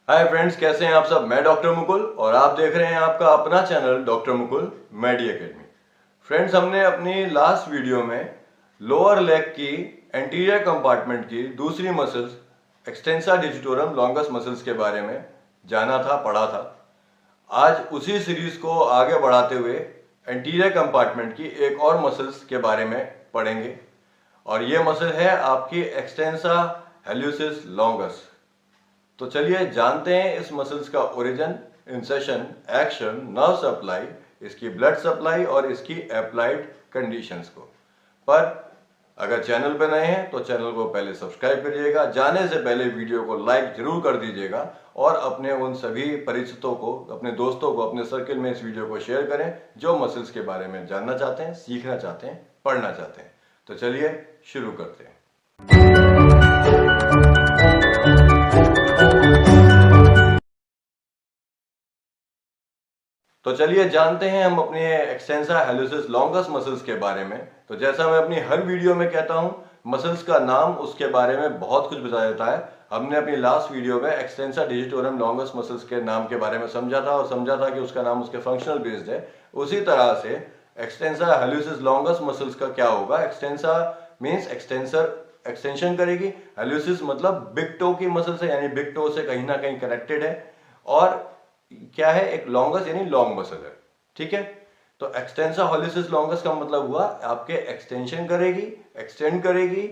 Hi friends, कैसे हैं आप सब। मैं डॉक्टर मुकुल और आप देख रहे हैं आपका अपना चैनल डॉक्टर मुकुल मेडी एकेडमी। फ्रेंड्स, हमने अपनी लास्ट वीडियो में लोअर लेग की एंटीरियर कंपार्टमेंट की दूसरी मसल्स एक्सटेंसा डिजिटोरम लॉन्गस मसल्स के बारे में जाना था, पढ़ा था। आज उसी सीरीज को आगे बढ़ाते हुए एंटीरियर कंपार्टमेंट की एक और मसल्स के बारे में पढ़ेंगे और ये मसल है आपकी एक्सटेंसा हेल्यूसिस लॉन्गस। तो चलिए जानते हैं इस मसल्स का origin, incision, action, nerve supply, इसकी ब्लड सप्लाई और इसकी अप्लाइड कंडीशंस को। पर अगर चैनल पर नए हैं तो चैनल को पहले सब्सक्राइब करिएगा, जाने से पहले वीडियो को लाइक जरूर कर दीजिएगा और अपने उन सभी परिचितों को, अपने दोस्तों को, अपने सर्किल में इस वीडियो को शेयर करें जो मसल्स के बारे में जानना चाहते हैं, सीखना चाहते हैं, पढ़ना चाहते हैं। तो चलिए शुरू करते हैं। तो चलिए जानते हैं हम अपने एक्सटेंसा हेल्यूसिस लॉन्गस मसल्स के बारे में। तो जैसा मैं अपनी हर वीडियो में कहता हूं, मसल्स का नाम उसके बारे में बहुत कुछ बता देता है। हमने अपनी लास्ट वीडियो में एक्सटेंसा डिजिटोरम लॉन्गस मसल्स के नाम के बारे में समझा था और समझा था कि उसका नाम उसके फंक्शनल बेस्ड है। उसी तरह से एक्सटेंसा हेल्यूसिस लॉन्गस मसल्स का क्या होगा। एक्सटेंसा मीन्स एक्सटेंशन करेगी, हेल्यूसिस मतलब बिग टो की मसल से, यानी बिग टो से कहीं ना कहीं कनेक्टेड है, और क्या है, एक लॉन्गस यानी लॉन्ग मसल है। ठीक है, तो एक्सटेंसा हेल्यूसिस लॉन्गस का मतलब हुआ आपके एक्सटेंशन करेगी, एक्सटेंड करेगी,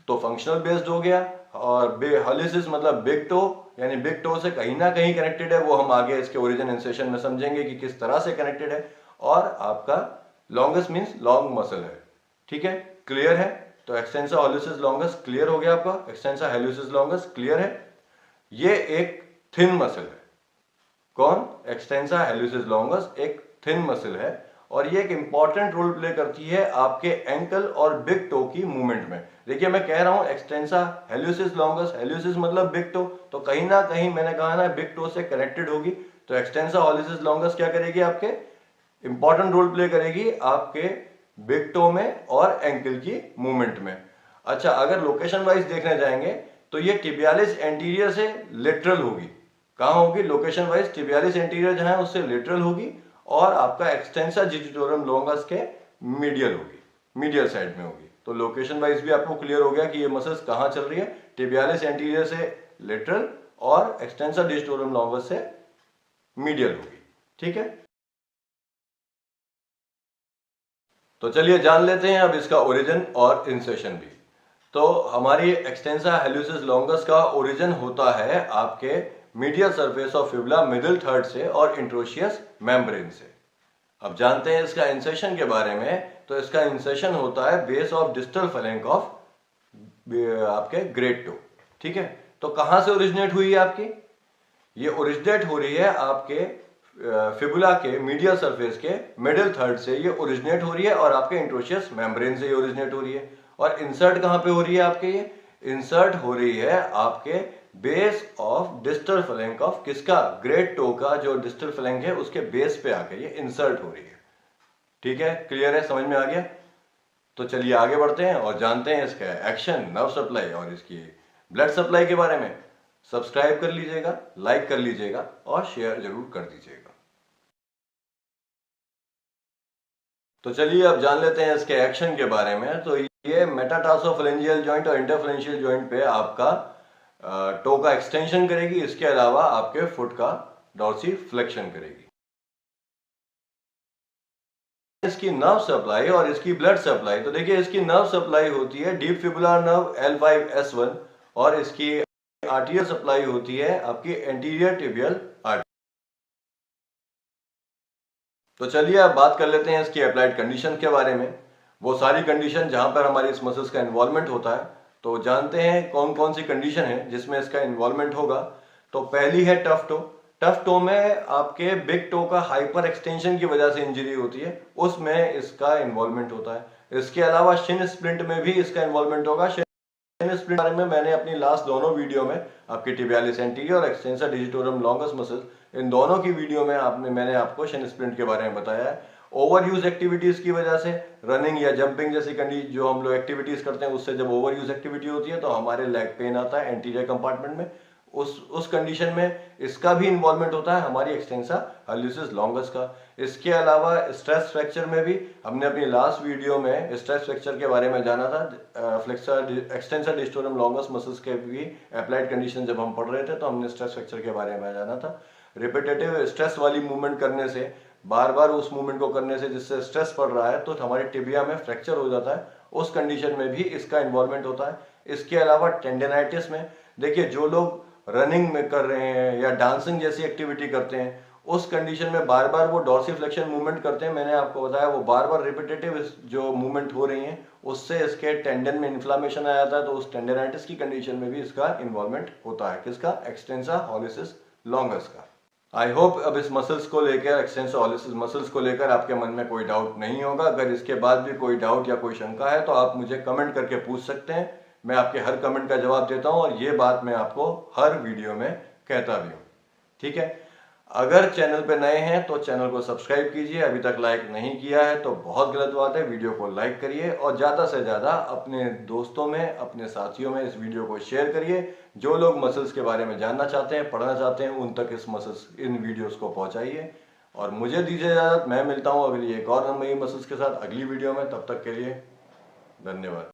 तो फंक्शनल बेस्ड हो गया। और हेल्यूसिस मतलब बिग टो, यानी बिग टो से कहीं ना कहीं कनेक्टेड है। वो हम आगे इसके ओरिजिन इंसेशन में समझेंगे कि किस तरह से कनेक्टेड है। और आपका लॉन्गस मीन्स लॉन्ग मसल है। ठीक है, क्लियर है। तो एक्सटेंसा हेल्यूसिस लॉन्गस क्लियर हो गया आपका, एक्सटेंसा हेल्यूसिस लॉन्गस क्लियर है। ये एक थिन मसल है। कौन? एक्सटेंसा हेल्यूसिस लॉन्गस एक थिन मसल है और ये एक इंपॉर्टेंट रोल प्ले करती है आपके एंकल और बिग टो की मूवमेंट में। देखिए, मैं कह रहा हूं एक्सटेंसा हेल्यूसिस लॉन्गस, हेल्यूसिस मतलब बिग टो, तो कहीं ना कहीं मैंने कहा ना बिग टो से कनेक्टेड होगी। तो एक्सटेंसा हेल्यूसिस लॉन्गस क्या करेगी, आपके इंपॉर्टेंट रोल प्ले करेगी आपके बिग टो में और एंकल की मूवमेंट में। अच्छा, अगर लोकेशन वाइज देखने जाएंगे तो ये टिबियालिस एंटीरियर से लेटरल होगी। कहां होगी? लोकेशन वाइज टिबियालिस एंटीरियर जहां है उससे लेटरल होगी और आपका एक्सटेंसा डिजिटोरम लॉन्गस के मीडियल होगी, मीडियल साइड में होगी। तो लोकेशन वाइज भी आपको क्लियर हो गया कि ये मसल्स कहां चल रही है, टिबियालिस एंटीरियर से लेटरल और एक्सटेंसा डिजिटोरम लॉन्गस से मीडियल होगी। ठीक है, तो चलिए जान लेते हैं अब इसका ओरिजिन और इंसेशन भी। तो हमारी एक्सटेंसा हेल्यूसिस लॉन्गस का ओरिजिन होता है आपके medial surface of fibula middle third से और इंट्रोशियस मेम्ब्रेन से। अब जानते हैं इसका इंसेशन के बारे में। तो इसका इंसेशन होता है बेस ऑफ डिस्टल फैलेंक ऑफ आपके ग्रेट टो। ठीक है, तो कहां से ओरिजिनेट हुई है आपकी? ये ओरिजिनेट हो रही है आपके फिबुला के मीडियल सरफेस के मिडिल थर्ड से ये ओरिजिनेट हो रही है और आपके इंट्रोशियस मेम्ब्रेन से ये ओरिजिनेट हो रही है। और इंसर्ट कहां पे हो रही है आपके? ये इंसर्ट हो रही है आपके base of distal flank of किसका? ग्रेट टो का जो डिस्टल फ्लैंक है उसके बेस पे आके ये इंसर्ट हो रही है। ठीक है, क्लियर है, समझ में आ गया। तो चलिए आगे बढ़ते हैं और जानते हैं इसका एक्शन, नर्व सप्लाई और इसकी ब्लड सप्लाई के बारे में। सब्सक्राइब कर लीजिएगा, लाइक कर लीजिएगा और शेयर जरूर कर दीजिएगा। तो चलिए अब जान लेते हैं इसके एक्शन के बारे में। तो ये मेटाटार्सोफैलेंजियल जॉइंट और इंटरफैलेंजियल जॉइंट पे आपका टो का एक्सटेंशन करेगी। इसके अलावा आपके फुट का डॉर्सी फ्लेक्शन करेगी। इसकी नर्व सप्लाई और इसकी ब्लड सप्लाई। तो देखिए, इसकी नर्व सप्लाई होती है डीप फिबुलर नर्व L5S1 और इसकी आर्टियल सप्लाई होती है आपकी एंटीरियर टिबियल आर्टरी। तो चलिए अब बात कर लेते हैं इसकी अप्लाइड कंडीशन के बारे में। वो सारी कंडीशन जहां पर हमारी इस मसल्स का इन्वॉल्वमेंट होता है। तो जानते हैं कौन कौन सी कंडीशन है जिसमें इसका इन्वॉल्वमेंट होगा। तो पहली है टफ टो। टफ टो में आपके बिग टो का हाइपर एक्सटेंशन की वजह से इंजरी होती है, उसमें इसका इन्वॉल्वमेंट होता है। इसके अलावा शिन स्प्लिंट में भी इसका इन्वॉल्वमेंट होगा। शिन स्प्लिंट बारे में मैंने अपनी लास्ट दोनों वीडियो में आपकी टिबियालिस एंटीरियर और एक्सटेंसा डिजिटोरम लॉन्गस मसल्स, इन दोनों की वीडियो में मैंने आपको शिन स्प्लिंट के बारे में बताया है। ओवर यूज एक्टिविटीज की वजह से, रनिंग या जंपिंग जैसी कंडीशन जो हम लोग एक्टिविटीज करते हैं उससे जब ओवर यूज एक्टिविटी होती है तो हमारे लेग पेन आता है एंटीरियर कंपार्टमेंट में। उस कंडीशन में इसका भी इन्वॉल्वमेंट होता है, हमारी एक्सटेंसा हाल्यूसिस लॉन्गस का। इसके अलावा स्ट्रेस फ्रैक्चर में भी हमने अपनी लास्ट वीडियो में स्ट्रेस फ्रैक्चर के बारे में जाना था। फ्लेक्सर एक्सटेंसा डिस्टोरम लॉन्गस मसल्स के भी अप्लाइड कंडीशन जब हम पढ़ रहे थे तो हमने स्ट्रेस फ्रैक्चर के बारे में जाना था। रिपीटेटिव स्ट्रेस वाली मूवमेंट करने से, बार बार उस मूवमेंट को करने से जिससे स्ट्रेस पड़ रहा है तो हमारे टिबिया में फ्रैक्चर हो जाता है, उस कंडीशन में भी इसका इन्वॉल्वमेंट होता है। इसके अलावा टेंडेनाइटिस में देखिए, जो लोग रनिंग में कर रहे हैं या डांसिंग जैसी एक्टिविटी करते हैं, उस कंडीशन में बार बार वो डॉर्सिफ्लेक्शन मूवमेंट करते हैं, मैंने आपको बताया वो बार बार रिपीटेटिव जो मूवमेंट हो रही है उससे इसके टेंडन में इन्फ्लामेशन आ जाता है, तो उस टेंडेनाइटिस की कंडीशन में भी इसका इन्वॉल्वमेंट होता है। किसका? एक्सटेंसा हाल्यूसिस लॉन्गस का। आई होप अब इस मसल्स को लेकर, एक्सटेंसा हाल्यूसिस मसल्स को लेकर आपके मन में कोई डाउट नहीं होगा। अगर इसके बाद भी कोई डाउट या कोई शंका है तो आप मुझे कमेंट करके पूछ सकते हैं, मैं आपके हर कमेंट का जवाब देता हूं और ये बात मैं आपको हर वीडियो में कहता भी हूं। ठीक है, अगर चैनल पे नए हैं तो चैनल को सब्सक्राइब कीजिए, अभी तक लाइक नहीं किया है तो बहुत गलत बात है, वीडियो को लाइक करिए और ज़्यादा से ज़्यादा अपने दोस्तों में, अपने साथियों में इस वीडियो को शेयर करिए। जो लोग मसल्स के बारे में जानना चाहते हैं, पढ़ना चाहते हैं, उन तक इन वीडियोस को पहुंचाइए। और मुझे दीजिए इजाज़त, मैं मिलता हूँ अगली एक और नई मसल्स के साथ अगली वीडियो में। तब तक के लिए धन्यवाद।